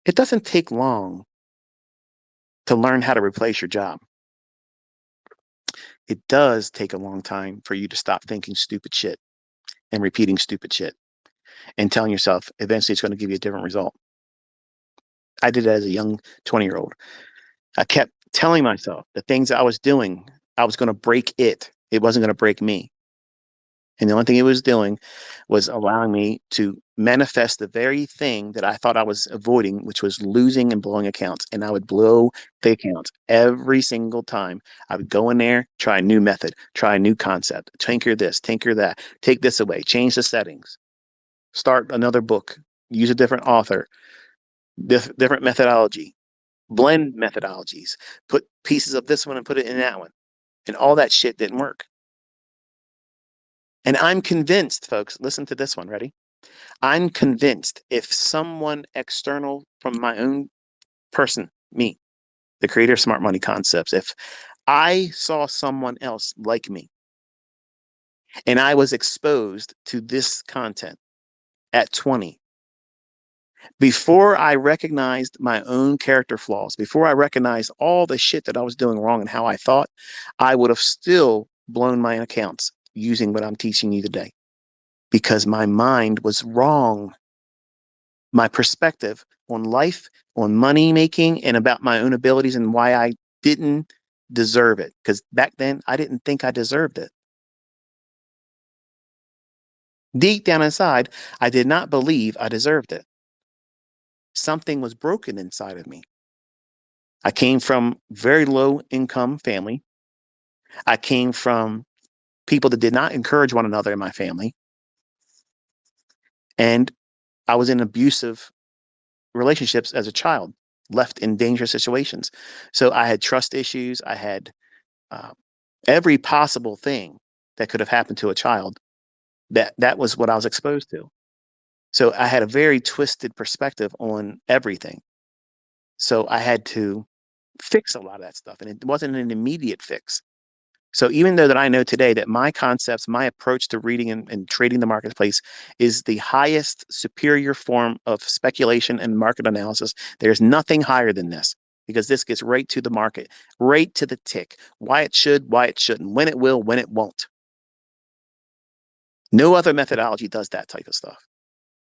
It doesn't take long to learn how to replace your job. It does take a long time for you to stop thinking stupid shit and repeating stupid shit and telling yourself eventually it's going to give you a different result. I did it as a young 20-year-old. I kept telling myself the things I was doing, I was going to break it. It wasn't going to break me. And the only thing it was doing was allowing me to manifest the very thing that I thought I was avoiding, which was losing and blowing accounts. And I would blow the accounts every single time. I would go in there, try a new method, try a new concept, tinker this, tinker that, take this away, change the settings, start another book, use a different author, different methodology, blend methodologies, put pieces of this one and put it in that one. And all that shit didn't work. And I'm convinced, folks, listen to this one. Ready? I'm convinced if someone external from my own person, me, the creator of Smart Money Concepts, if I saw someone else like me and I was exposed to this content at 20, before I recognized my own character flaws, before I recognized all the shit that I was doing wrong and how I thought, I would have still blown my accounts using what I'm teaching you today because my mind was wrong. My perspective on life, on money making, and about my own abilities and why I didn't deserve it. Because back then, I didn't think I deserved it. Deep down inside, I did not believe I deserved it. Something was broken inside of me. I came from very low income family. I came from people that did not encourage one another in my family. And I was in abusive relationships as a child, left in dangerous situations. So I had trust issues. I had uh, every possible thing that could have happened to a child. That was what I was exposed to. So I had a very twisted perspective on everything. So I had to fix a lot of that stuff, and it wasn't an immediate fix. So even though that I know today that my concepts, my approach to reading and trading the marketplace is the highest superior form of speculation and market analysis, there's nothing higher than this because this gets right to the market, right to the tick, why it should, why it shouldn't, when it will, when it won't. No other methodology does that type of stuff.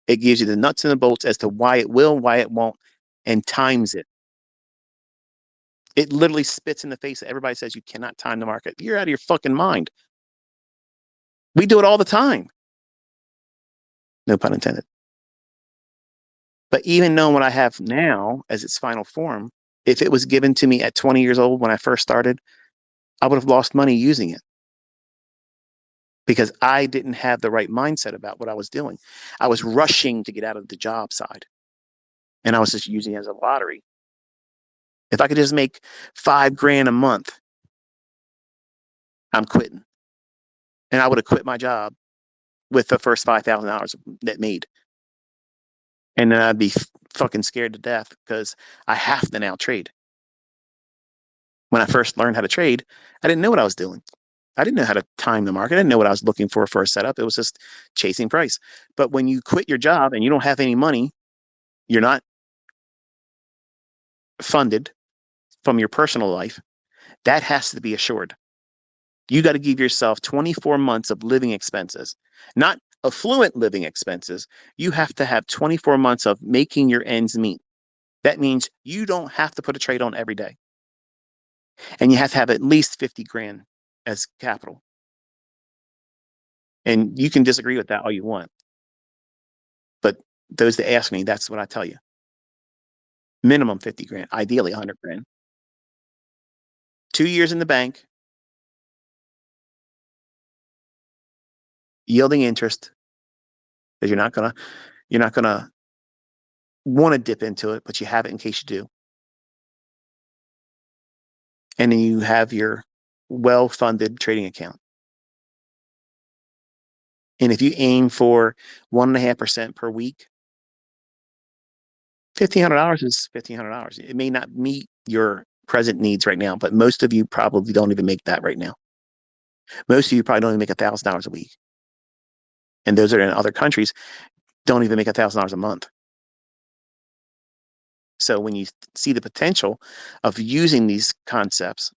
It gives you the nuts and the bolts as to why it will, why it won't, and times it. It literally spits in the face of everybody says you cannot time the market. You're out of your fucking mind. We do it all the time. No pun intended. But even knowing what I have now as its final form, if it was given to me at 20 years old when I first started, I would have lost money using it because I didn't have the right mindset about what I was doing. I was rushing to get out of the job side and I was just using it as a lottery. If I could just make 5 grand a month, I'm quitting. And I would have quit my job with the first $5,000 that made. And then I'd be fucking scared to death because I have to now trade. When I first learned how to trade, I didn't know what I was doing. I didn't know how to time the market. I didn't know what I was looking for a setup. It was just chasing price. But when you quit your job and you don't have any money, you're not funded from your personal life, that has to be assured. You got to give yourself 24 months of living expenses, not affluent living expenses. You have to have 24 months of making your ends meet. That means you don't have to put a trade on every day. And you have to have at least 50 grand as capital. And you can disagree with that all you want. But those that ask me, that's what I tell you. Minimum 50 grand, ideally 100 grand. 2 years in the bank, yielding interest, because you're not gonna want to dip into it, but you have it in case you do. And then you have your well-funded trading account. And if you aim for 1.5% per week, $1,500 is $1,500. It may not meet your present needs right now, but most of you probably don't even make that right now. Most of you probably don't even make $1,000 a week. And those that are in other countries don't even make $1,000 a month. So when you see the potential of using these concepts,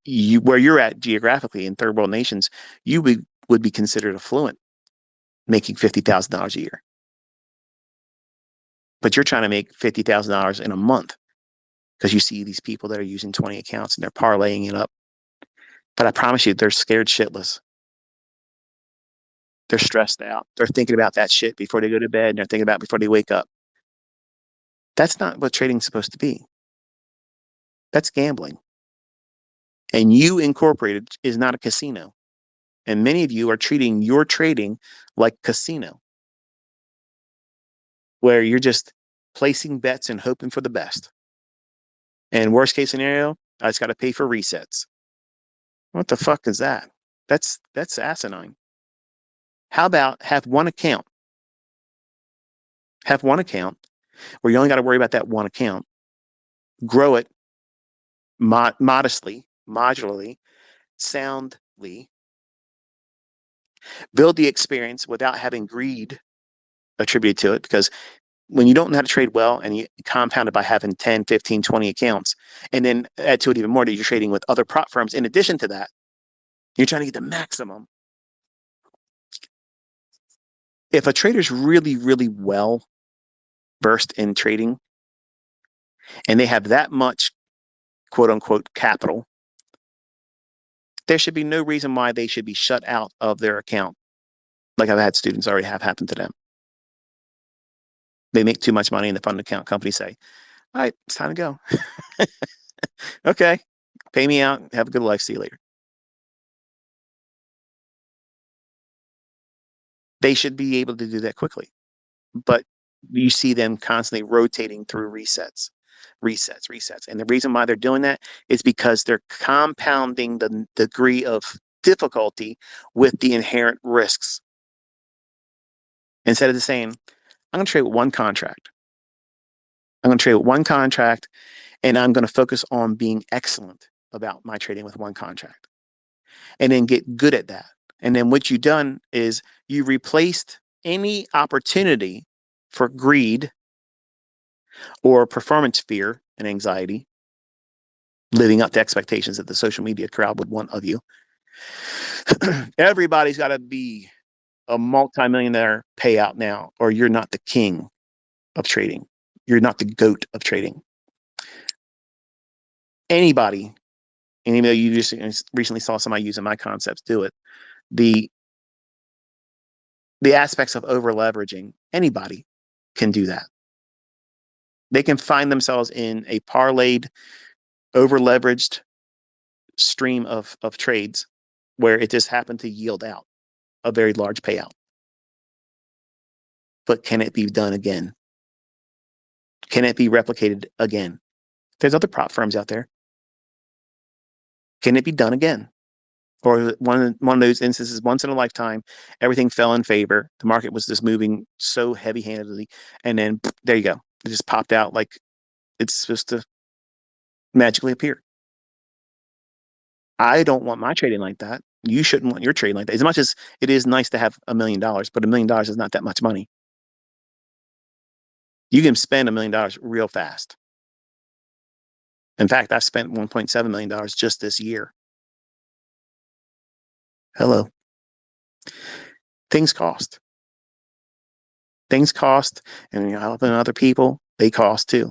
where you're at geographically in third world nations, you would be considered affluent, making $50,000 a year. But you're trying to make $50,000 in a month because you see these people that are using 20 accounts and they're parlaying it up. But I promise you, they're scared shitless. They're stressed out. They're thinking about that shit before they go to bed, and they're thinking about it before they wake up. That's not what trading's supposed to be. That's gambling. And you Incorporated is not a casino. And many of you are treating your trading like casino, where you're just placing bets and hoping for the best. And worst case scenario, I just got to pay for resets. What the fuck is that? That's asinine. How about have one account? Have one account where you only got to worry about that one account. Grow it modestly, modularly, soundly. Build the experience without having greed attributed to it, because when you don't know how to trade well and you compound it by having 10, 15, 20 accounts, and then add to it even more that you're trading with other prop firms in addition to that, you're trying to get the maximum. If a trader's really, really well versed in trading and they have that much quote unquote capital, there should be no reason why they should be shut out of their account. Like I've had students already have happened to them. They make too much money in the fund account. Companies say, all right, it's time to go. Okay, pay me out. Have a good life. See you later. They should be able to do that quickly. But you see them constantly rotating through resets, resets, resets. And the reason why they're doing that is because they're compounding the degree of difficulty with the inherent risks. Instead of just saying, I'm going to trade with one contract. I'm going to trade with one contract, and I'm going to focus on being excellent about my trading with one contract and then get good at that. And then what you've done is you replaced any opportunity for greed or performance fear and anxiety, living up to expectations that the social media crowd would want of you. Everybody's got to be a multimillionaire payout now, or you're not the king of trading. You're not the goat of trading. Anybody, and even though you just recently saw somebody using my concepts do it, the aspects of over leveraging, anybody can do that. They can find themselves in a parlayed, over leveraged stream of trades where it just happened to yield out a very large payout. But can it be done again? Can it be replicated again? There's other prop firms out there. Can it be done again? Or one of those instances, once in a lifetime, everything fell in favor. The market was just moving so heavy-handedly, and then there you go. It just popped out like it's supposed to magically appear. I don't want my trading like that. You shouldn't want your trading like that. As much as it is nice to have $1 million, but $1 million is not that much money. You can spend $1 million real fast. In fact, I've spent $1.7 million just this year. Hello. Things cost. Things cost, and helping other people, they cost too.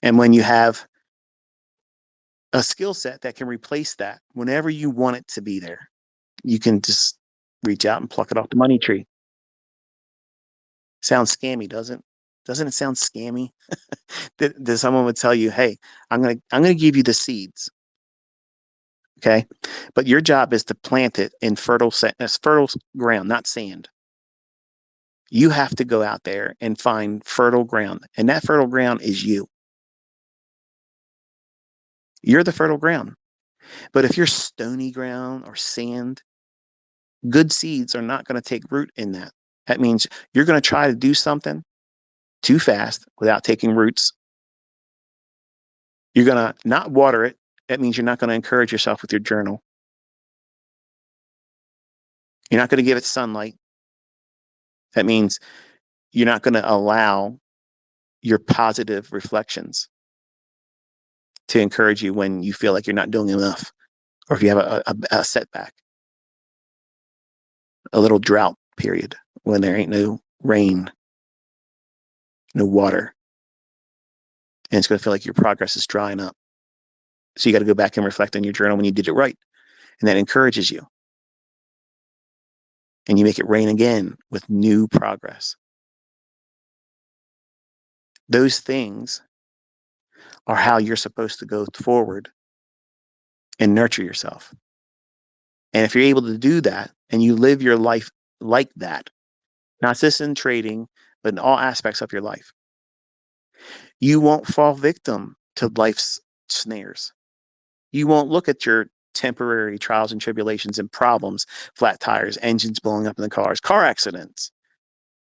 And when you have a skill set that can replace that whenever you want it to be there, you can just reach out and pluck it off the money tree. Sounds scammy, doesn't? Doesn't it sound scammy? That someone would tell you, "Hey, I'm gonna give you the seeds, okay? But your job is to plant it in fertile ground, not sand. You have to go out there and find fertile ground, and that fertile ground is you. You're the fertile ground. But if you're stony ground or sand, good seeds are not going to take root in that. That means you're going to try to do something too fast without taking roots. You're going to not water it. That means you're not going to encourage yourself with your journal. You're not going to give it sunlight. That means you're not going to allow your positive reflections to encourage you when you feel like you're not doing enough, or if you have a setback, a little drought period when there ain't no rain, no water, and it's going to feel like your progress is drying up. So you got to go back and reflect on your journal when you did it right, and that encourages you. And you make it rain again with new progress. Those things are how you're supposed to go forward and nurture yourself. And if you're able to do that and you live your life like that, not just in trading, but in all aspects of your life, you won't fall victim to life's snares. You won't look at your temporary trials and tribulations and problems, flat tires, engines blowing up in the cars, car accidents,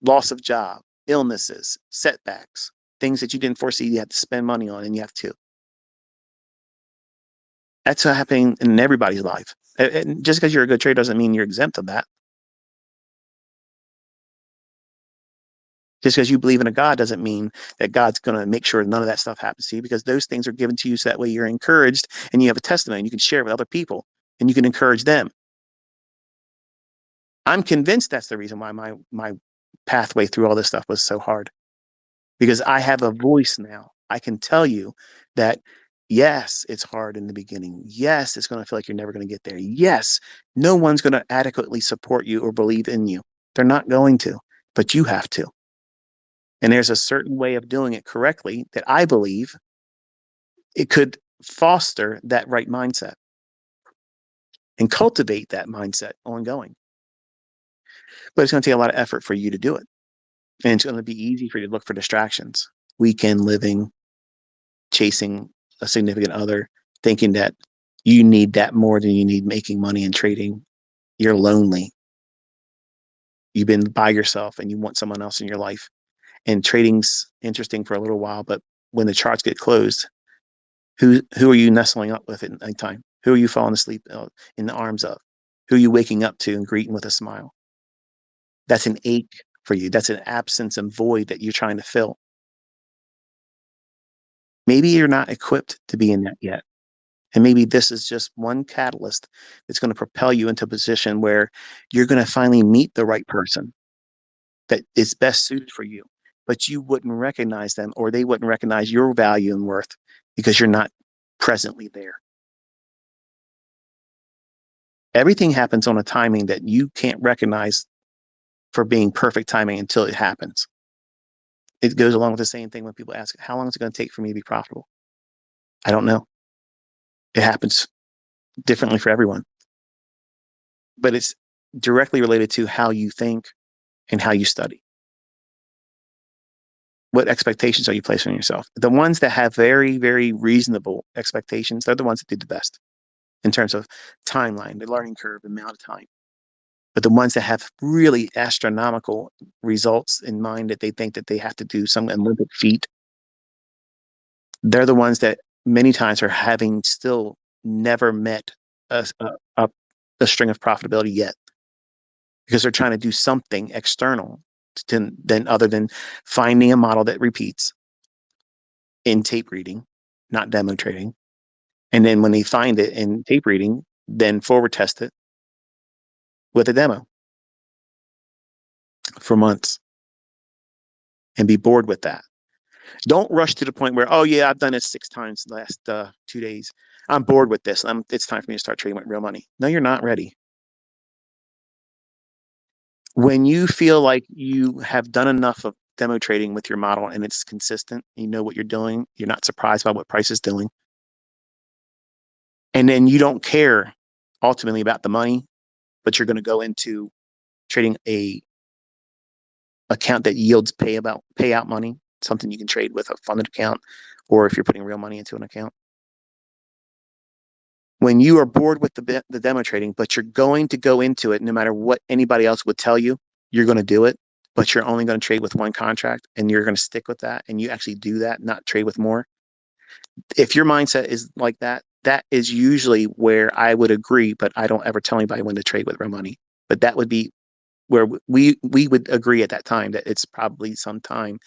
loss of job, illnesses, setbacks, things that you didn't foresee you had to spend money on, and you have to. That's happening in everybody's life. And just because you're a good trader doesn't mean you're exempt of that. Just because you believe in a God doesn't mean that God's going to make sure none of that stuff happens to you, because those things are given to you so that way you're encouraged and you have a testimony and you can share with other people and you can encourage them. I'm convinced that's the reason why my pathway through all this stuff was so hard, because I have a voice now. I can tell you that, yes, it's hard in the beginning. Yes, it's going to feel like you're never going to get there. Yes, no one's going to adequately support you or believe in you. They're not going to, but you have to. And there's a certain way of doing it correctly that I believe it could foster that right mindset and cultivate that mindset ongoing. But it's going to take a lot of effort for you to do it. And it's going to be easy for you to look for distractions, weekend living, chasing a significant other, thinking that you need that more than you need making money and trading. You're lonely. You've been by yourself and you want someone else in your life. And trading's interesting for a little while, but when the charts get closed, who are you nestling up with at nighttime? Who are you falling asleep in the arms of? Who are you waking up to and greeting with a smile? That's an ache for you. That's an absence and void that you're trying to fill. Maybe you're not equipped to be in that yet. And maybe this is just one catalyst that's going to propel you into a position where you're going to finally meet the right person that is best suited for you. But you wouldn't recognize them, or they wouldn't recognize your value and worth because you're not presently there. Everything happens on a timing that you can't recognize for being perfect timing until it happens. It goes along with the same thing when people ask, how long is it going to take for me to be profitable? I don't know. It happens differently for everyone. But it's directly related to how you think and how you study. What expectations are you placing on yourself? The ones that have very, very reasonable expectations, they're the ones that do the best in terms of timeline, the learning curve, the amount of time. But the ones that have really astronomical results in mind, that they think that they have to do some Olympic feat, they're the ones that many times are having still never met a, a, a string of profitability yet, because they're trying to do something external than other than finding a model that repeats in tape reading, not demo trading. And then when they find it in tape reading, then forward test it with a demo for months and be bored with that. Don't rush to the point where, oh yeah, I've done it 6 times the last 2 days. I'm bored with this. It's time for me to start trading with real money. No, you're not ready. When you feel like you have done enough of demo trading with your model and it's consistent, you know what you're doing, you're not surprised by what price is doing, and then you don't care ultimately about the money, but you're going to go into trading a account that yields payout money, something you can trade with a funded account, or if you're putting real money into an account. When you are bored with the demo trading, but you're going to go into it no matter what anybody else would tell you, you're going to do it, but you're only going to trade with one contract and you're going to stick with that, and you actually do that, not trade with more. If your mindset is like that, that is usually where I would agree, but I don't ever tell anybody when to trade with real money. But that would be where we would agree at that time that it's probably sometime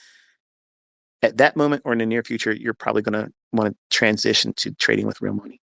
at that moment or in the near future, you're probably going to want to transition to trading with real money.